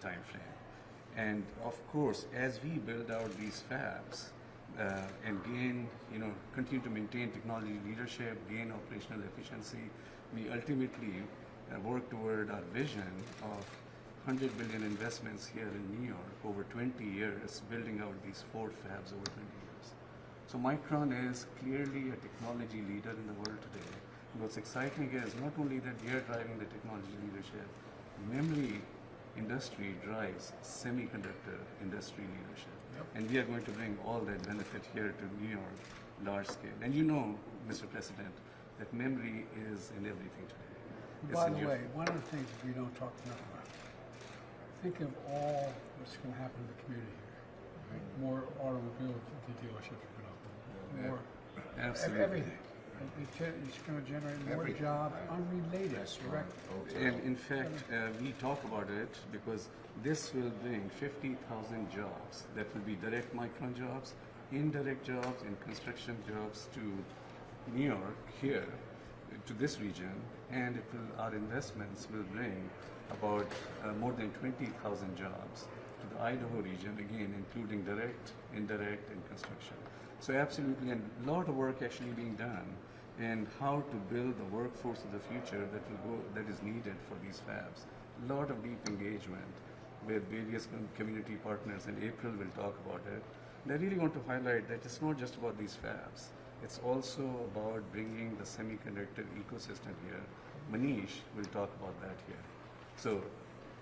time frame. And of course, as we build out these fabs and gain, continue to maintain technology leadership, gain operational efficiency, we ultimately work toward our vision of 100 billion investments here in New York over 20 years, building out these 4 fabs over 20 years. So Micron is clearly a technology leader in the world today. And what's exciting is not only that we are driving the technology leadership, memory industry drives semiconductor industry leadership. Yep. And we are going to bring all that benefit here to New York, large scale. And Mr. President, that memory is in everything today. By the way, one of the things we don't talk enough about, think of all what's going to happen to the community here. Right? More automobile dealerships are going to open. More, absolutely. Everything. It's going to generate more jobs, unrelated, direct. And in fact, we talk about it because this will bring 50,000 jobs that will be direct Micron jobs, indirect jobs, and construction jobs to New York here, to this region, and our investments will bring about more than 20,000 jobs to the Idaho region, again, including direct, indirect, and construction. So absolutely, and a lot of work actually being done in how to build the workforce of the future that is needed for these fabs. A lot of deep engagement with various community partners, and April will talk about it. And I really want to highlight that it's not just about these fabs. It's also about bringing the semiconductor ecosystem here. Manish will talk about that here. So,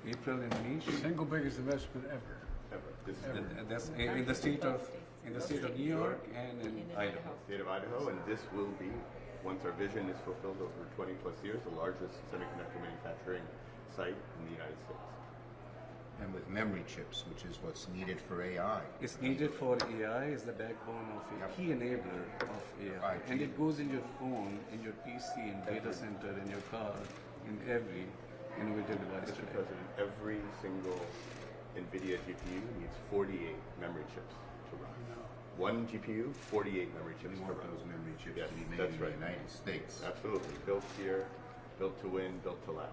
April and Manish. Single biggest investment ever. That's in the state of New York and in Idaho. State of Idaho, and this will be, once our vision is fulfilled over 20 plus years, the largest semiconductor manufacturing site in the United States. And with memory chips, which is what's needed for AI. It's needed for AI, is the backbone of a key enabler of AI. And it goes in your phone, in your PC, in data center, in your car, in every innovative device. Mr. President, every single NVIDIA GPU needs 48 memory chips to run. One GPU, 48 memory chips We to want run. those memory chips Yes, to be made that's in right. the United States. Absolutely. Built here, built to win, built to last.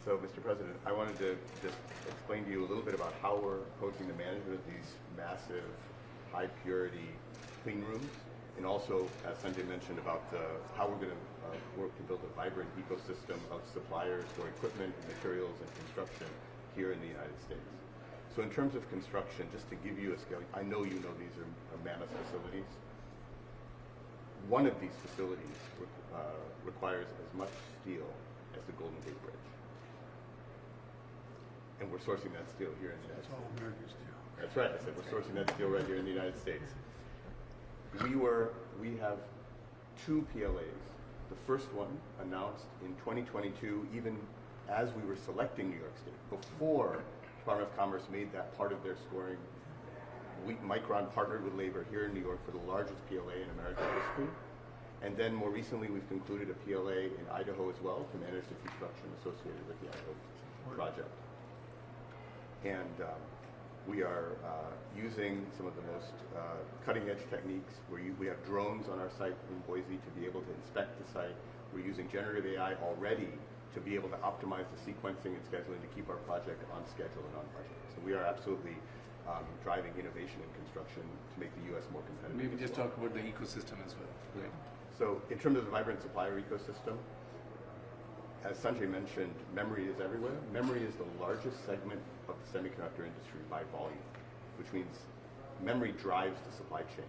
So, Mr. President, I wanted to just explain to you a little bit about how we're approaching the management of these massive, high-purity clean rooms, and also, as Sanjay mentioned, about how we're going to work to build a vibrant ecosystem of suppliers for equipment, materials, and construction here in the United States. So in terms of construction, just to give you a scale, I know you know these are mammoth facilities. One of these facilities requires as much steel as the Golden Gate Bridge. And we're sourcing that steel here in the United States. All American steel. That's right. I said we're sourcing that steel right here in the United States. We have 2 PLAs. The first one announced in 2022, even as we were selecting New York State, before Department of Commerce made that part of their scoring. Micron partnered with labor here in New York for the largest PLA in American history. And then more recently, we've concluded a PLA in Idaho as well to manage the construction associated with the Idaho project. And we are using some of the most cutting-edge techniques. We have drones on our site in Boise to be able to inspect the site. We're using generative AI already to be able to optimize the sequencing and scheduling to keep our project on schedule and on budget. So we are absolutely driving innovation in construction to make the U.S. more competitive. Maybe just talk about the ecosystem as well. Right? So in terms of the vibrant supplier ecosystem, as Sanjay mentioned, memory is everywhere. Memory is the largest segment of the semiconductor industry by volume, which means memory drives the supply chain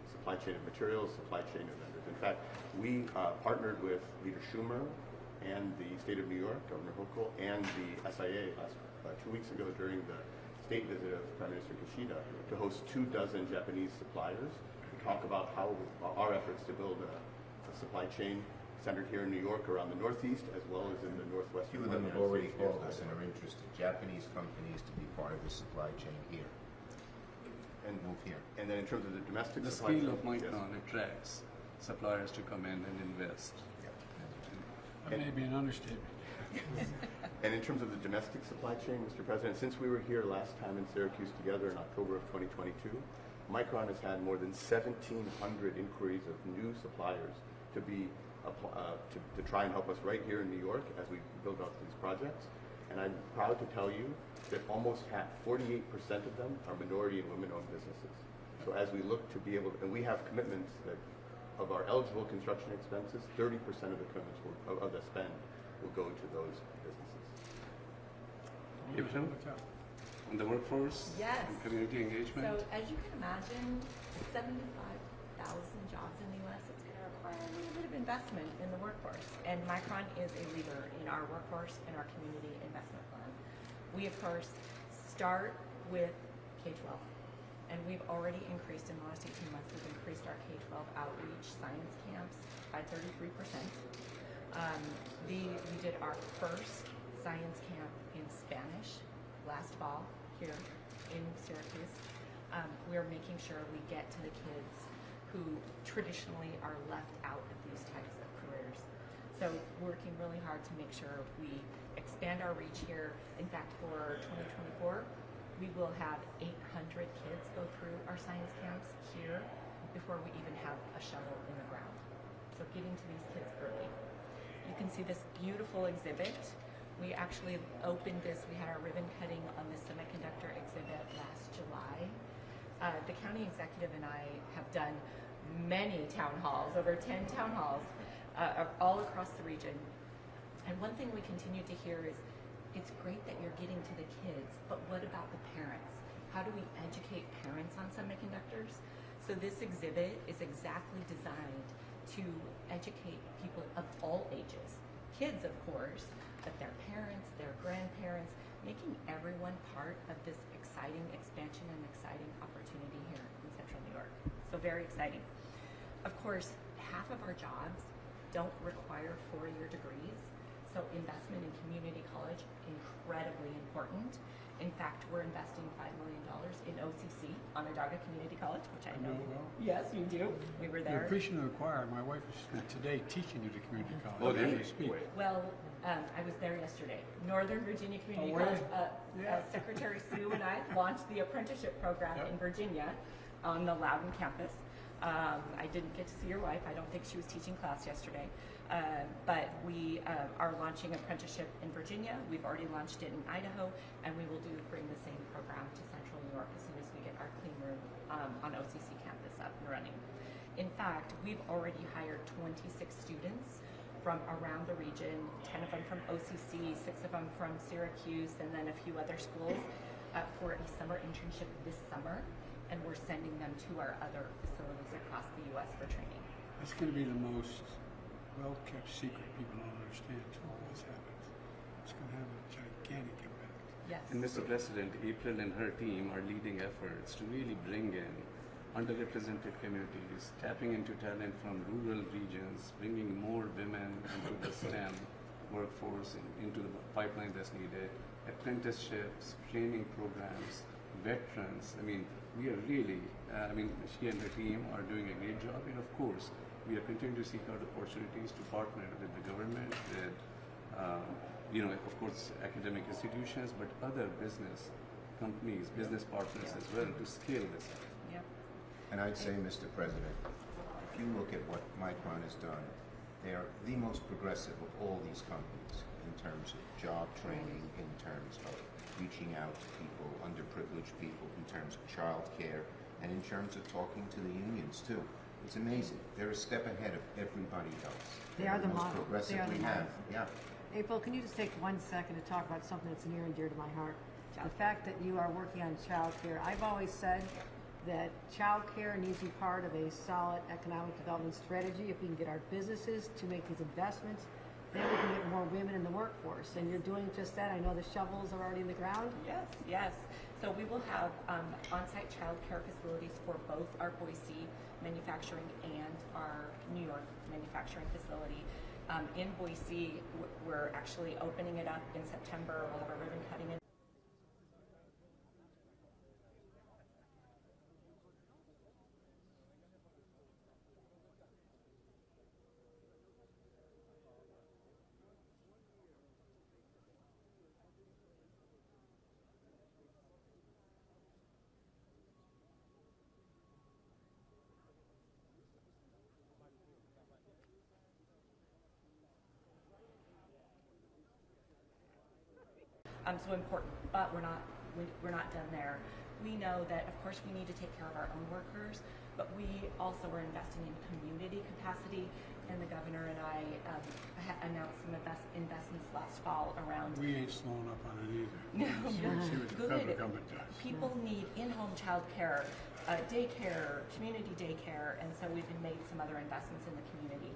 of materials, supply chain of vendors. In fact, we partnered with Leader Schumer and the state of New York, Governor Hochul, and the SIA 2 weeks ago during the state visit of Prime Minister Kishida to host 24 Japanese suppliers to talk about how our efforts to build a supply chain centered here in New York around the Northeast as well as in the Northwest. A few of them have already called us and are interested, Japanese companies, to be part of the supply chain here. And move here. And then in terms of the domestic the supply scale chain, of Micron attracts suppliers to come in and invest. That may be an understatement. And in terms of the domestic supply chain, Mr. President, since we were here last time in Syracuse together in October of 2022, Micron has had more than 1,700 inquiries of new suppliers to try and help us right here in New York as we build out these projects. And I'm proud to tell you that almost 48% of them are minority and women-owned businesses. So as we look to be able, and we have commitments that of our eligible construction expenses, 30% of the commitments of the spend will go to those businesses. April, on the workforce Yes. and community engagement. So as you can imagine, 75,000 jobs in the U.S., it's going to require a little bit of investment in the workforce. And Micron is a leader in our workforce and our community investment plan. We, of course, start with K-12. And we've already increased, in the last 18 months, we've increased our K-12 outreach science camps by 33%. We did our first science camp in Spanish last fall here in Syracuse. We're making sure we get to the kids who traditionally are left out of these types of careers. So working really hard to make sure we expand our reach here. In fact, for 2024, we will have 800 kids go through our science camps here before we even have a shovel in the ground. So getting to these kids early. You can see this beautiful exhibit. We actually opened this, we had our ribbon cutting on the Semiconductor exhibit last July. The county executive and I have done many town halls, over 10 town halls, all across the region. And one thing we continue to hear is, it's great that you're getting to the kids, but what about the parents? How do we educate parents on semiconductors? So this exhibit is exactly designed to educate people of all ages. Kids, of course, but their parents, their grandparents, making everyone part of this exciting expansion and exciting opportunity here in Central New York. So very exciting. Of course, half of our jobs don't require four-year degrees. So investment in community college, incredibly important. In fact, we're investing $5 million in OCC, Onondaga Community College, which I know. well. Yes, you do. We were there. You're preaching to the choir. My wife is today teaching at a community college. Oh, did you? Speak. Well, I was there yesterday. Northern Virginia Community Oh, were College. you? Yeah. Secretary Sue and I launched the apprenticeship program Yep. in Virginia on the Loudon campus. I didn't get to see your wife. I don't think she was teaching class yesterday. But we are launching apprenticeship in Virginia. We've already launched it in Idaho, and we will bring the same program to Central New York as soon as we get our clean room on OCC campus up and running. In fact, we've already hired 26 students from around the region, 10 of them from OCC, 6 of them from Syracuse, and then a few other schools for a summer internship this summer. And we're sending them to our other facilities across the U.S. for training. That's going to be the most well-kept secret. People don't understand until all this happens. It's going to have a gigantic impact. Yes. And Mr. President, April and her team are leading efforts to really bring in underrepresented communities, tapping into talent from rural regions, bringing more women into the STEM workforce, into the pipeline that's needed, apprenticeships, training programs, veterans. I mean, we are really, she and her team are doing a great job. And of course, we are continuing to seek out opportunities to partner with the government, with, of course, academic institutions, but other business companies, business partners as well, to scale this up. Yep. And I'd say, Mr. President, if you look at what Micron has done, they are the most progressive of all these companies in terms of job training, in terms of reaching out to people, underprivileged people, in terms of child care, and in terms of talking to the unions too. It's amazing. They're a step ahead of everybody else. They are the most model. progressive They are the we have. model. Yeah. April, can you just take 1 second to talk about something that's near and dear to my heart? The fact that you are working on child care. I've always said that child care needs to be part of a solid economic development strategy. If we can get our businesses to make these investments, then we can get more women in the workforce. And you're doing just that. I know the shovels are already in the ground. Yes, yes. So we will have on-site child care facilities for both our Boise manufacturing and our New York manufacturing facility. In Boise, we're actually opening it up in September. We'll have a ribbon cutting in So important, but we're not done there. We know that, of course, we need to take care of our own workers, but we also are investing in community capacity. And the governor and I announced some investments last fall around. We ain't slowing up on it either. No. See what the Good. federal government does. People need in-home child care, daycare, community daycare, and so we've made some other investments in the community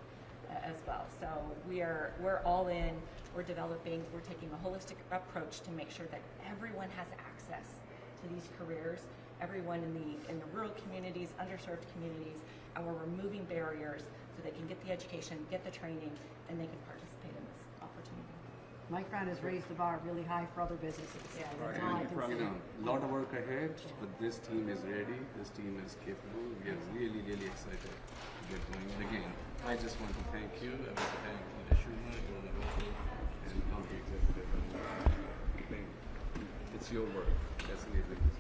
as well. So we're all in. We're taking a holistic approach to make sure that everyone has access to these careers. Everyone in the rural communities, underserved communities, and we're removing barriers so they can get the education, get the training, and they can participate in this opportunity. Micron has raised the bar really high for other businesses. Yeah. That's all I And, can say. a lot of work ahead, but this team is ready. This team is capable. We are really, really excited to get going. And again, I just want to thank you. I want to thank Ida Schumer, Donna Rosso, and all the executive. I think it's your work that's enabled this.